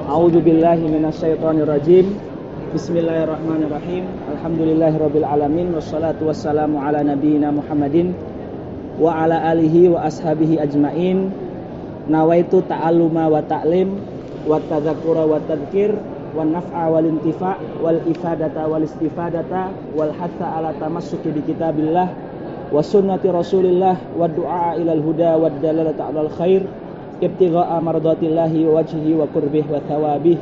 A'udzu billahi minasyaitonir rajim. Bismillahirrahmanirrahim. Alhamdulillahirabbil alamin wassalatu wassalamu ala nabiyyina Muhammadin wa ala alihi wa ashabihi ajmain. Nawaitu ta'alluma wa ta'lim wa tadzakkura wa tadhkir wa naf'a wal intifa' wal ifadata wal istifadata wal hatha ala tamassuki bi kitabillah wa sunnati Rasulillah wa du'a ilal huda wa dalalata 'alal khair ibtigha'a mardatillahi wa wajhihi wa qurbih wa thawabih.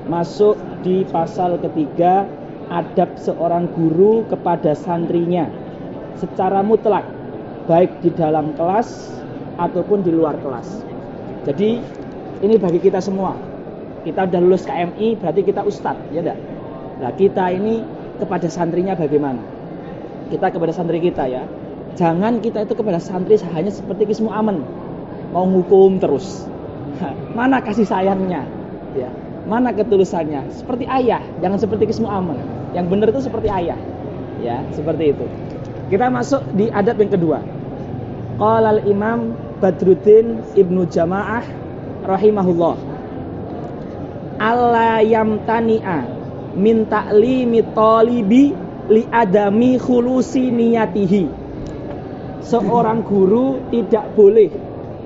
Masuk di pasal ketiga, adab seorang guru kepada santrinya secara mutlak, baik di dalam kelas ataupun di luar kelas. Jadi ini bagi kita semua. Kita udah lulus KMI, berarti kita ustadz, ya enggak? Nah, kita ini kepada santrinya bagaimana? Kita kepada santri kita ya. Jangan kita itu kepada santri hanya seperti Kismu Amen, mau ngukum terus. Mana kasih sayangnya? Ya. Mana ketulusannya? Seperti ayah, jangan seperti Kismu Amen. Yang benar itu seperti ayah. Ya, seperti itu. Kita masuk di adab yang kedua. Qala al-Imam Badruddin Ibnu Jamaah rahimahullah. Alla yamtani'a min ta'limi talibi li adami khulusi niyatihi. Seorang guru tidak boleh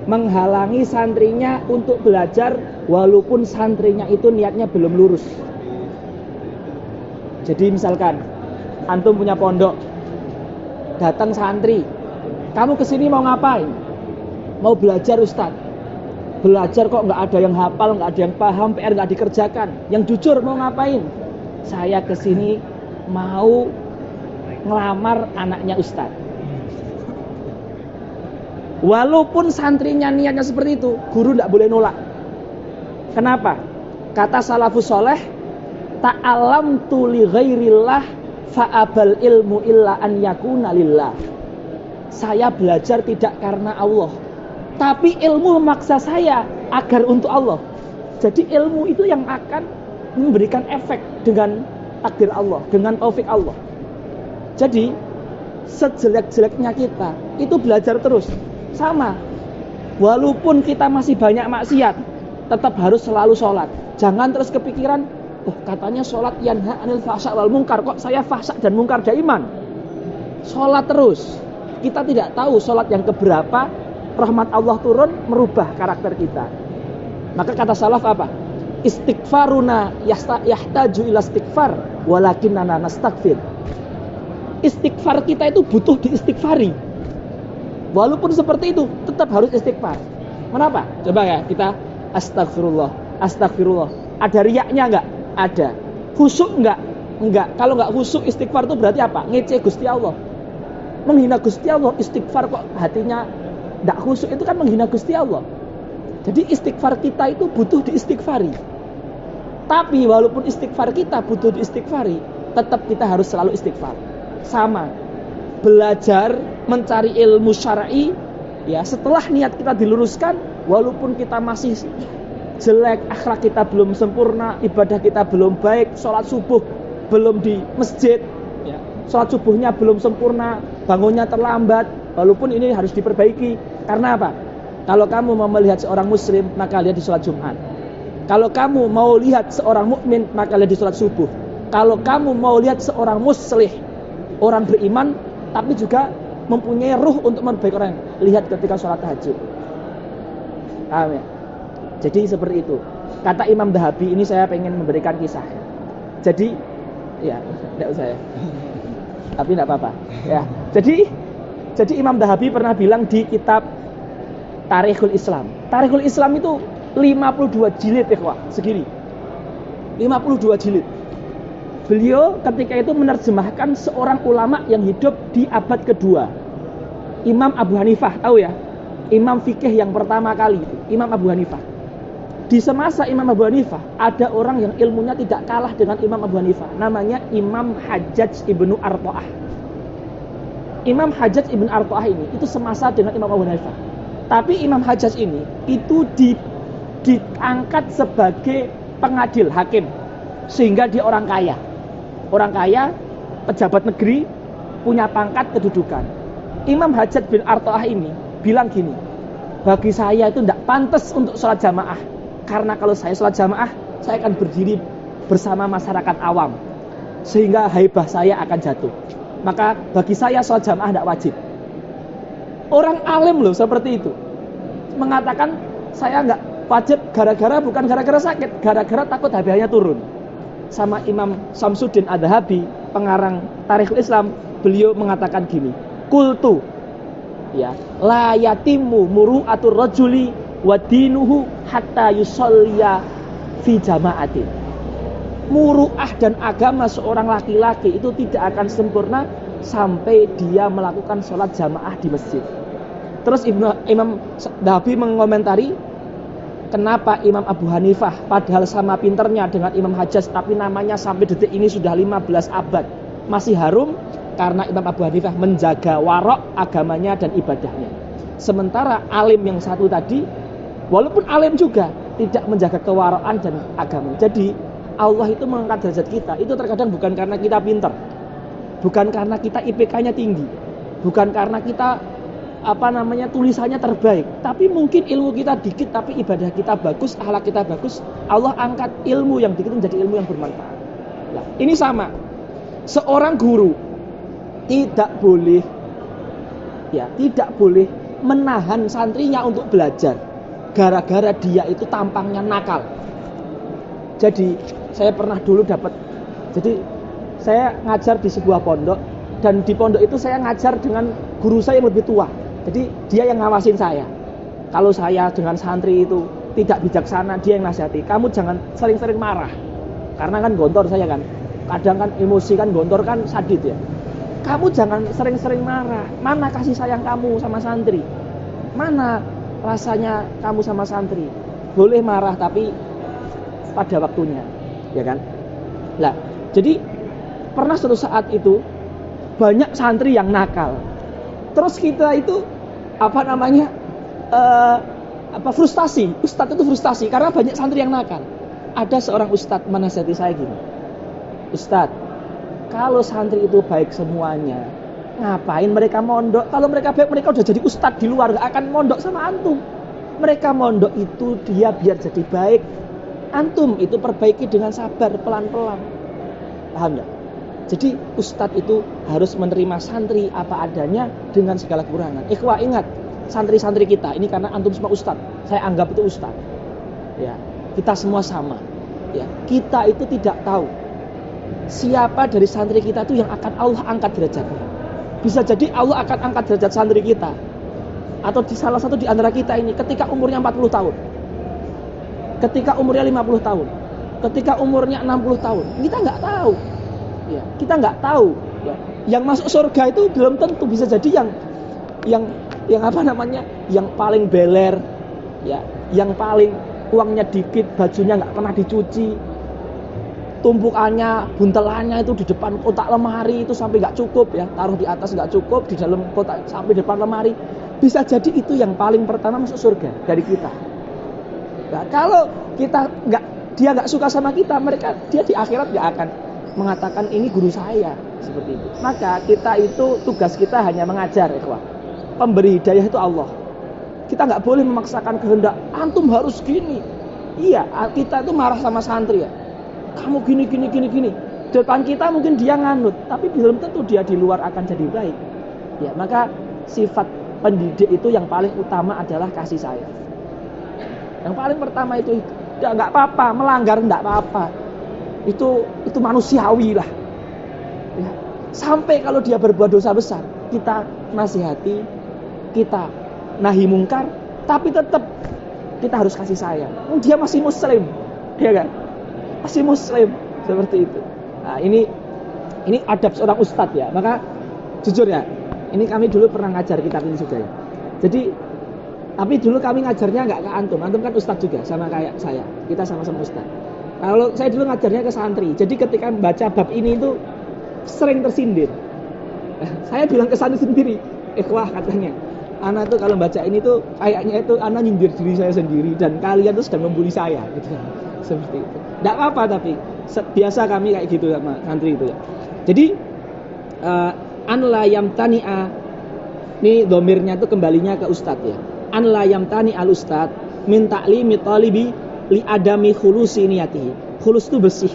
menghalangi santrinya untuk belajar walaupun santrinya itu niatnya belum lurus. Jadi misalkan antum punya pondok, datang santri, kamu kesini mau ngapain? Mau belajar Ustadz. Belajar kok nggak ada yang hafal, nggak ada yang paham, PR nggak dikerjakan. Yang jujur mau ngapain? Saya kesini mau ngelamar anaknya Ustadz. Walaupun santrinya niatnya seperti itu, guru nggak boleh nolak. Kenapa? Kata salafus soleh, ta'alamtu li ghairillah fa'abal ilmu illa an yakuna lillah. Saya belajar tidak karena Allah, tapi ilmu memaksa saya agar untuk Allah. Jadi ilmu itu yang akan memberikan efek dengan takdir Allah, dengan taufik Allah. Jadi sejelek-jeleknya kita itu belajar terus. Sama, walaupun kita masih banyak maksiat, tetap harus selalu sholat. Jangan terus kepikiran, oh katanya sholat yanha anil fahsya wal munkar, kok saya fahsya dan munkar daiman. Sholat terus. Kita tidak tahu sholat yang keberapa rahmat Allah turun merubah karakter kita. Maka kata salaf apa? Istighfaruna yahtaju ila istighfar walakinna nastaghfir. Istighfar kita itu butuh diistighfari. Walaupun seperti itu, tetap harus istighfar. Kenapa? Coba ya, kita astagfirullah, astagfirullah. Ada riyaknya enggak? Ada. Khusyuk enggak? Enggak. Kalau enggak khusyuk, istighfar itu berarti apa? Ngece Gusti Allah. Menghina Gusti Allah, istighfar kok hatinya enggak khusyuk, itu kan menghina Gusti Allah. Jadi istighfar kita itu butuh diistighfari. Tapi walaupun istighfar kita butuh diistighfari, tetap kita harus selalu istighfar. Sama. Belajar mencari ilmu syar'i ya, setelah niat kita diluruskan, walaupun kita masih jelek, akhlak kita belum sempurna, ibadah kita belum baik, sholat subuh belum di masjid ya, sholat subuhnya belum sempurna, bangunnya terlambat, walaupun ini harus diperbaiki. Karena apa? Kalau kamu mau melihat seorang muslim, maka lihat di sholat Jumat. Kalau kamu mau lihat seorang mukmin, maka lihat di sholat subuh. Kalau kamu mau lihat seorang muslih, orang beriman tapi juga mempunyai ruh untuk memperbaiki orang, lihat ketika sholat tahajud. Amin. Jadi seperti itu. Kata Imam Dhahabi, ini saya pengen memberikan kisah. Jadi, ya, tidak usah ya. Tapi tidak apa-apa. Ya. Jadi Imam Dhahabi pernah bilang di kitab Tarikhul Islam. Tarikhul Islam itu 52 jilid ikhwah, segini. 52 jilid. Beliau ketika itu menerjemahkan seorang ulama yang hidup di abad kedua, Imam Abu Hanifah, tahu ya? Imam fikih yang pertama kali itu, Imam Abu Hanifah. Di semasa Imam Abu Hanifah, ada orang yang ilmunya tidak kalah dengan Imam Abu Hanifah, namanya Imam Hajjaj ibnu Arta'ah. Imam Hajjaj ibnu Arta'ah ini itu semasa dengan Imam Abu Hanifah. Tapi Imam Hajjaj ini itu diangkat sebagai pengadil, hakim, sehingga dia orang kaya. Orang kaya, pejabat negeri, punya pangkat kedudukan. Imam Hajjaj bin Arta'ah ini bilang gini, bagi saya itu tidak pantas untuk sholat jamaah. Karena kalau saya sholat jamaah, saya akan berdiri bersama masyarakat awam, sehingga haibah saya akan jatuh. Maka bagi saya sholat jamaah tidak wajib. Orang alim loh seperti itu mengatakan saya nggak wajib gara-gara bukan gara-gara sakit, gara-gara takut haibahnya turun. Sama Imam Samsuddin Adz-Dzahabi, pengarang Tarikhul Islam, beliau mengatakan gini, qultu ya la yatimu muru'atur rajuli wa dinuhu hatta yusolliya fi jama'atin. Muru'ah dan agama seorang laki-laki itu tidak akan sempurna sampai dia melakukan sholat jamaah di masjid. Terus Imam Dzahabi mengomentari, kenapa Imam Abu Hanifah padahal sama pinternya dengan Imam Hajjaj, tapi namanya sampai detik ini sudah 15 abad masih harum? Karena Imam Abu Hanifah menjaga warok agamanya dan ibadahnya. Sementara alim yang satu tadi, walaupun alim juga tidak menjaga kewarokan dan agama. Jadi Allah itu mengangkat derajat kita itu terkadang bukan karena kita pintar, bukan karena kita IPK-nya tinggi, bukan karena kita tulisannya terbaik, tapi mungkin ilmu kita dikit tapi ibadah kita bagus, akhlak kita bagus. Allah angkat ilmu yang dikit menjadi ilmu yang bermanfaat. Nah, ini sama. Seorang guru tidak boleh menahan santrinya untuk belajar gara-gara dia itu tampangnya nakal. Jadi saya pernah dulu saya ngajar di sebuah pondok, dan di pondok itu saya ngajar dengan guru saya yang lebih tua. Jadi dia yang ngawasin saya. Kalau saya dengan santri itu tidak bijaksana, dia yang nasihati, kamu jangan sering-sering marah. Karena kan gontor saya kan, kadang kan emosi kan, gontor kan sadid ya. Kamu jangan sering-sering marah. Mana kasih sayang kamu sama santri? Mana rasanya kamu sama santri? Boleh marah tapi pada waktunya, ya kan? Lah, jadi pernah suatu saat itu banyak santri yang nakal. Terus kita itu frustasi. Ustadz itu frustasi karena banyak santri yang nakal. Ada seorang ustadz menasihati saya gini, Ustadz, kalau santri itu baik semuanya, ngapain mereka mondok? Kalau mereka baik, mereka udah jadi ustadz di luar, gak akan mondok sama antum. Mereka mondok itu dia biar jadi baik. Antum itu perbaiki dengan sabar, pelan-pelan. Paham gak? Jadi ustadz itu harus menerima santri apa adanya dengan segala kekurangan. Ikhwah, ingat, santri-santri kita ini karena antum semua ustadz, saya anggap itu ustadz. Ya, kita semua sama. Ya, kita itu tidak tahu siapa dari santri kita itu yang akan Allah angkat derajatnya. Bisa jadi Allah akan angkat derajat santri kita, atau di salah satu di antara kita ini ketika umurnya 40 tahun, ketika umurnya 50 tahun, ketika umurnya 60 tahun. Kita nggak tahu. Ya, kita nggak tahu. Ya. Yang masuk surga itu belum tentu, bisa jadi yang paling beler, ya, yang paling uangnya dikit, bajunya nggak pernah dicuci, tumpukannya, buntelannya itu di depan kotak lemari itu sampai nggak cukup, ya, taruh di atas nggak cukup, di dalam kotak sampai depan lemari. Bisa jadi itu yang paling pertama masuk surga dari kita. Nah, kalau dia nggak suka sama kita, dia di akhirat nggak akan mengatakan ini guru saya seperti itu. Maka kita itu tugas kita hanya mengajar, ikhwah. Pemberi hidayah itu Allah. Kita nggak boleh memaksakan kehendak. Antum harus gini. Iya, kita itu marah sama santri ya. Kamu gini. Depan kita mungkin dia nganut, tapi belum tentu dia di luar akan jadi baik. Ya, maka sifat pendidik itu yang paling utama adalah kasih sayang. Yang paling pertama itu nggak apa-apa, melanggar nggak apa-apa. Itu manusiawi lah. Ya. Sampai kalau dia berbuat dosa besar, kita nasihati, kita nahi mungkar, tapi tetap kita harus kasih sayang. Dia masih muslim, ya kan? Masih muslim, seperti itu. Nah, ini adab seorang ustadz ya. Maka jujur ya, ini kami dulu pernah ngajar kitab ini juga ya. Jadi, tapi dulu kami ngajarnya nggak ke antum. Antum kan ustadz juga, sama kayak saya. Kita sama-sama ustadz. Kalau saya dulu ngajarnya ke santri, jadi ketika membaca bab ini itu sering tersindir. Saya bilang ke santri sendiri, ikhwah katanya, ana tuh kalau baca ini tuh kayaknya itu ana nyindir diri saya sendiri dan kalian tuh sedang membuli saya, gitu. Seperti itu. Tidak apa-apa, tapi biasa kami kayak gitu sama santri itu ya. Jadi an la yamtani'a, ini domirnya tuh kembalinya ke ustadz ya. an la yamtani al ustad min ta'limi talibi li adami khulusi niyatihi. Khulus itu bersih.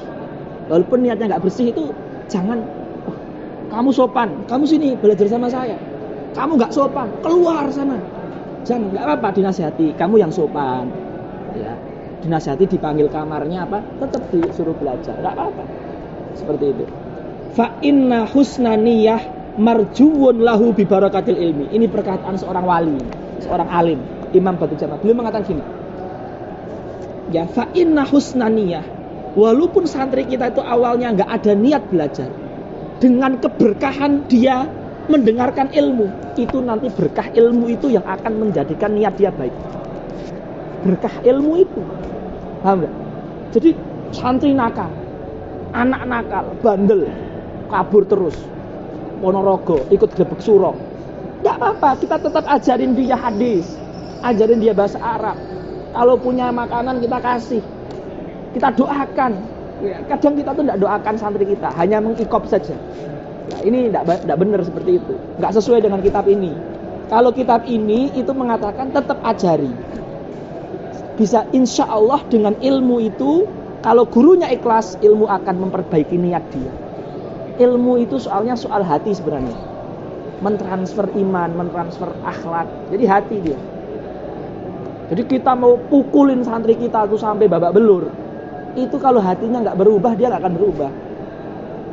Walaupun niatnya enggak bersih itu jangan kamu sopan, kamu sini belajar sama saya. Kamu enggak sopan, keluar sana. Jangan, enggak apa-apa dinasihati, kamu yang sopan. Ya. Dinasihati dipanggil kamarnya apa? Tetap disuruh belajar, enggak apa-apa. Seperti itu. Fa inna husna niyyah marjuun lahu bi barakatil ilmi. Ini perkataan seorang wali, seorang alim, Imam Batu Jamal. Beliau mengatakan gini. Ya, fa inna husna niyyah. Walaupun santri kita itu awalnya enggak ada niat belajar, dengan keberkahan dia mendengarkan ilmu, itu nanti berkah ilmu itu yang akan menjadikan niat dia baik. Berkah ilmu itu. Paham enggak? Jadi santri nakal, anak nakal, bandel, kabur terus, Ponorogo, ikut grebek suro. Enggak apa-apa, kita tetap ajarin dia hadis, ajarin dia bahasa Arab. Kalau punya makanan kita kasih, kita doakan. Kadang kita tuh tidak doakan santri kita, hanya mengikop saja. Nah, ini tidak benar seperti itu, nggak sesuai dengan kitab ini. Kalau kitab ini itu mengatakan tetap ajari. Bisa insya Allah dengan ilmu itu, kalau gurunya ikhlas, ilmu akan memperbaiki niat dia. Ilmu itu soalnya soal hati sebenarnya, mentransfer iman, mentransfer akhlak. Jadi hati dia. Jadi kita mau pukulin santri kita tuh sampai babak belur, itu kalau hatinya nggak berubah, dia nggak akan berubah.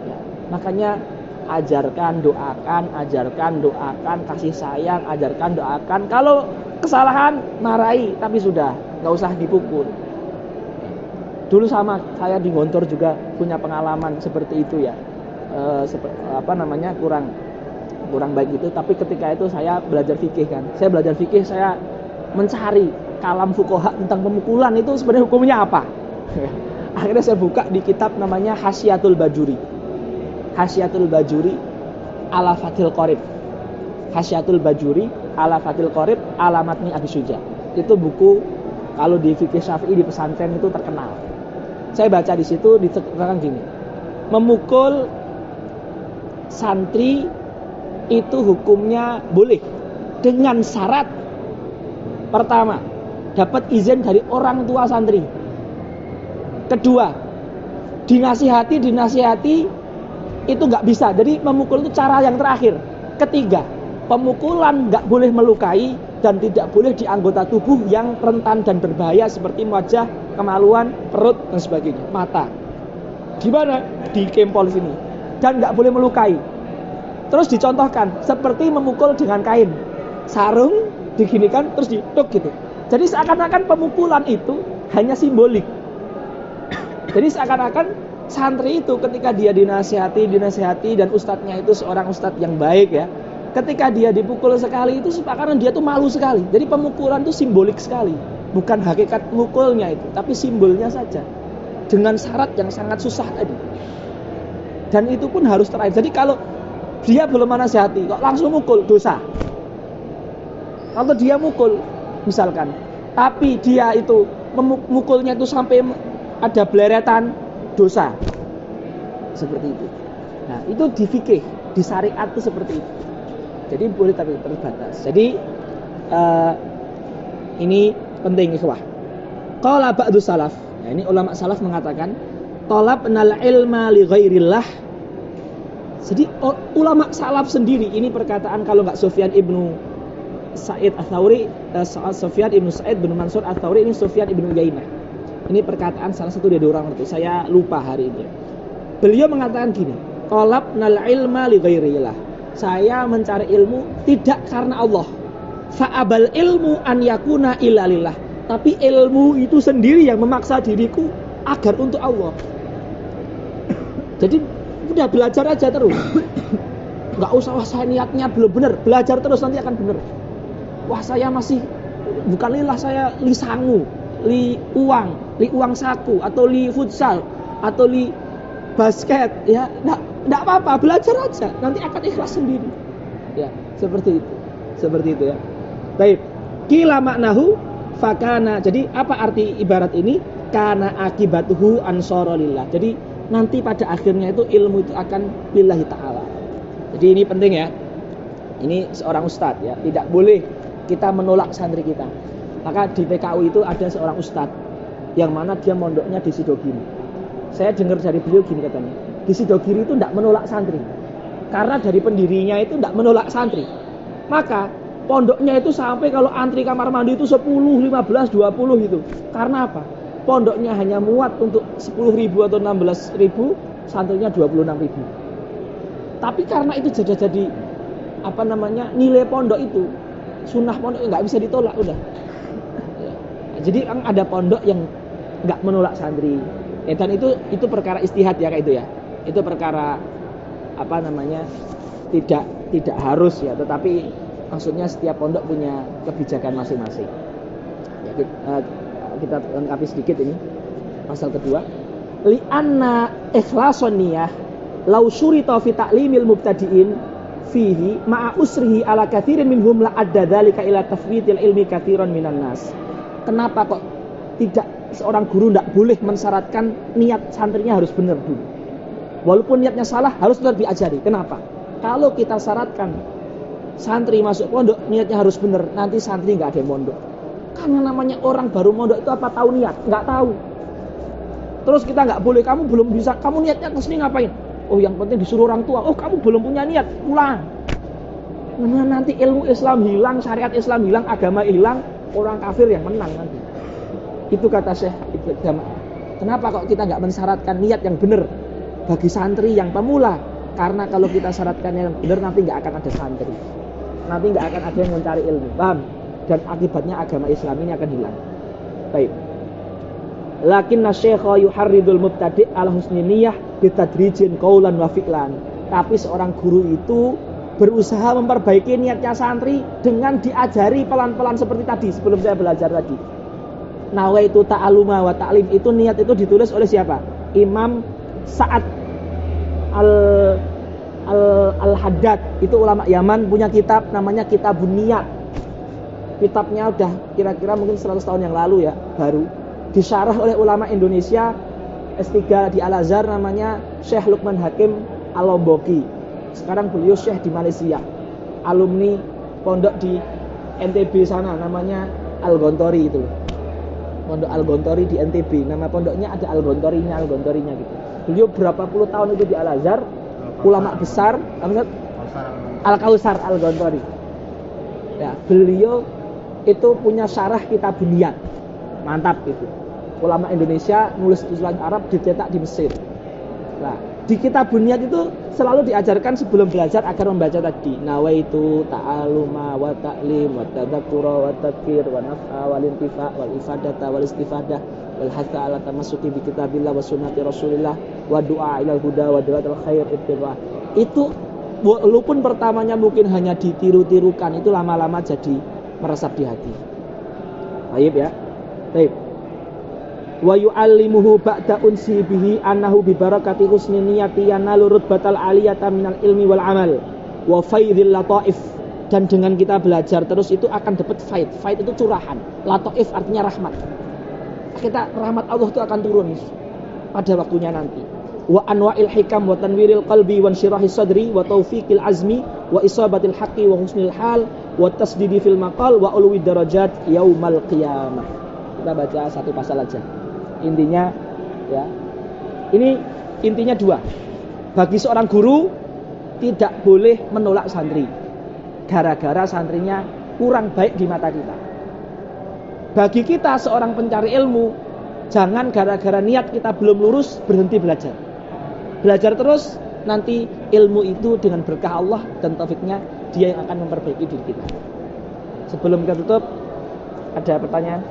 Ya, makanya ajarkan, doakan, kasih sayang, ajarkan, doakan. Kalau kesalahan marahi, tapi sudah nggak usah dipukul. Dulu sama saya di Gontor juga punya pengalaman seperti itu ya, kurang baik itu. Tapi ketika itu saya belajar fikih kan, saya mencari kalam fuqaha tentang pemukulan itu sebenarnya hukumnya apa. Akhirnya saya buka di kitab namanya Hasyiatul Bajuri ala Fathil Qorib. Hasyiatul Bajuri ala Fathil Qorib ala Matni Abi Syuja. Itu buku kalau di fikih Syafi'i di pesantren itu terkenal. Saya baca di situ diterangkan gini. Memukul santri itu hukumnya boleh dengan syarat pertama, dapat izin dari orang tua santri. Kedua, dinasihati itu nggak bisa. Jadi memukul itu cara yang terakhir. Ketiga, pemukulan nggak boleh melukai dan tidak boleh di anggota tubuh yang rentan dan berbahaya seperti wajah, kemaluan, perut dan sebagainya, mata. Di mana? Di kempol sini. Dan nggak boleh melukai. Terus dicontohkan seperti memukul dengan kain, sarung diginikan terus dituk gitu. Jadi seakan-akan pemukulan itu hanya simbolik. Jadi seakan-akan santri itu ketika dia dinasihati dan ustadznya itu seorang ustadz yang baik ya. Ketika dia dipukul sekali itu seakan dia tuh malu sekali. Jadi pemukulan itu simbolik sekali. Bukan hakikat mukulnya itu, tapi simbolnya saja. Dengan syarat yang sangat susah tadi. Dan itu pun harus terakhir. Jadi kalau dia belum menasihati kok langsung mukul, dosa. Kalau dia mukul misalkan, tapi dia itu memukulnya itu sampai ada beleretan, dosa. Seperti itu. Nah, itu di fikih, di syariat itu seperti itu. Jadi boleh tapi terbatas. Jadi ini penting ikhwah. Qala ba'du salaf. Nah, ini ulama salaf mengatakan talabnal ilma li ghairillah. Jadi ulama salaf sendiri, ini perkataan kalau enggak Sufyan ibnu Sa'id Ats-Tsauri, Sufyan ibnu Sa'id bin Mansur Ats-Tsauri, ini Sufyan ibnu Uyainah. Ini perkataan salah satu dari dua orang itu. Saya lupa hari ini. Beliau mengatakan gini, talabnal ilma li ghairillah. Saya mencari ilmu tidak karena Allah. Fa'abal ilmu an yakuna illa lillah. Tapi ilmu itu sendiri yang memaksa diriku agar untuk Allah. Jadi udah belajar aja terus. Enggak usah wah saya niatnya belum benar, belajar terus nanti akan benar. Wah saya masih bukan lillah, saya li sangu, li uang saku atau li futsal atau li basket ya. Enggak apa-apa, belajar aja, nanti akan ikhlas sendiri. Ya, seperti itu ya. Baik. Qila maknahu fakana. Jadi apa arti ibarat ini? Kana akibatuhu ansara lillah. Jadi nanti pada akhirnya itu ilmu itu akan lillahi ta'ala. Jadi ini penting ya. Ini seorang ustadz ya, tidak boleh kita menolak santri kita. Maka di PKU itu ada seorang ustadz yang mana dia mondoknya di Sidogiri. Saya dengar dari beliau gini katanya, di Sidogiri itu tidak menolak santri karena dari pendirinya itu tidak menolak santri. Maka pondoknya itu sampai kalau antri kamar mandi itu 10, 15, 20 gitu. Karena apa? Pondoknya hanya muat untuk 10.000 atau 16.000, santrinya 26.000. Tapi karena itu jadi nilai pondok itu, sunnah pondok nggak bisa ditolak udah. Jadi ada pondok yang nggak menolak santri. Dan itu perkara istihad ya kayak itu ya. Itu perkara tidak harus ya, tetapi maksudnya setiap pondok punya kebijakan masing-masing. Ya, kita lengkapi sedikit ini pasal kedua. Li anna ikhlasun niyah law syurita fi ta'limil mubtadi'in fihi ma'a usrihi ala katsirin minhum la adda dzalika ila tafwitil ilmi katsiran minan nas. Kenapa kok tidak seorang guru tidak boleh mensyaratkan niat santrinya harus benar dulu? Walaupun niatnya salah harus tetap diajari. Kenapa? Kalau kita syaratkan santri masuk pondok niatnya harus benar, nanti santri nggak ada yang mondok. Karena namanya orang baru mondok itu apa tahu niat? Nggak tahu. Terus kita nggak boleh, kamu belum bisa, kamu niatnya kesini ngapain? Oh yang penting disuruh orang tua. Oh kamu belum punya niat, pulang. Nah, nanti ilmu Islam hilang, syariat Islam hilang, agama hilang, orang kafir yang menang nanti. Itu kata Syekh Ibnu. Kenapa kok kita nggak mensyaratkan niat yang benar bagi santri yang pemula? Karena kalau kita syaratkan yang benar nanti nggak akan ada santri, nanti nggak akan ada yang mencari ilmu, paham? Dan akibatnya agama Islam ini akan hilang. Baik. Lakinna syekha yuharridul mubtadi' ala husni niyyah bitadrijin qaulan wa fi'lan. Tapi seorang guru itu berusaha memperbaiki niatnya santri dengan diajari pelan-pelan seperti tadi sebelum saya belajar tadi. Nawaitu ta'aluma wa ta'lim, itu niat itu ditulis oleh siapa? Imam Sa'ad Al-Haddad, itu ulama Yaman, punya kitab namanya Kitabun Niyat. Kitabnya udah kira-kira mungkin 100 tahun yang lalu ya, baru disyarah oleh ulama Indonesia S3 di Al-Azhar namanya Syekh Lukman Hakim Al-Lomboki. Sekarang beliau Syekh di Malaysia, alumni pondok di NTB sana namanya Al-Gontori itu. Pondok Al-Gontori di NTB, nama pondoknya ada Al-Gontorinya gitu. Beliau berapa puluh tahun itu di Al-Azhar, ulama besar, Al-Kausar Al-Gontori. Ya, beliau itu punya syarah Kitabun Niyat. Mantap itu. Ulama Indonesia nulis tulisan Arab dicetak di Mesir. Nah, di Kitabun Niyat itu selalu diajarkan sebelum belajar agar membaca tadi. Nawaitu ta'aluma wa ta'lim wa tadzakkura wa tadhkir wa naf'a wal intifa' wal ifadata wal istifadah wal hatha ala tamassuki bi kitabillah wa sunnati Rasulillah wa du'a ilal huda wa da'watul khair ittiba. Itu walaupun pertamanya mungkin hanya ditiru-tirukan, itu lama-lama jadi meresap di hati. Baik ya. Baik. Wa yu'allimuhu ba'da unsi bihi annahu bi barakati husni niyati yanalu rutbatal aliyata minal ilmi wal amal wa faidhil lataif. Dan dengan kita belajar terus itu akan dapat faid. Faid itu curahan. Lataif artinya rahmat. Kita rahmat Allah itu akan turun pada waktunya nanti. Wa anwa'il hikam wa tanwiril qalbi wa insyirahi sadri wa taufiqil azmi wa isabatil haqqi wa husnil hal wa tasdidi fil maqal wa ulwi darajat yaumal qiyamah. Kita baca satu pasal aja. Intinya ya. Ini intinya dua. Bagi seorang guru tidak boleh menolak santri gara-gara santrinya kurang baik di mata kita. Bagi kita seorang pencari ilmu, jangan gara-gara niat kita belum lurus berhenti belajar. Belajar terus, nanti ilmu itu dengan berkah Allah dan taufiknya dia yang akan memperbaiki diri kita. Sebelum kita tutup, ada pertanyaan?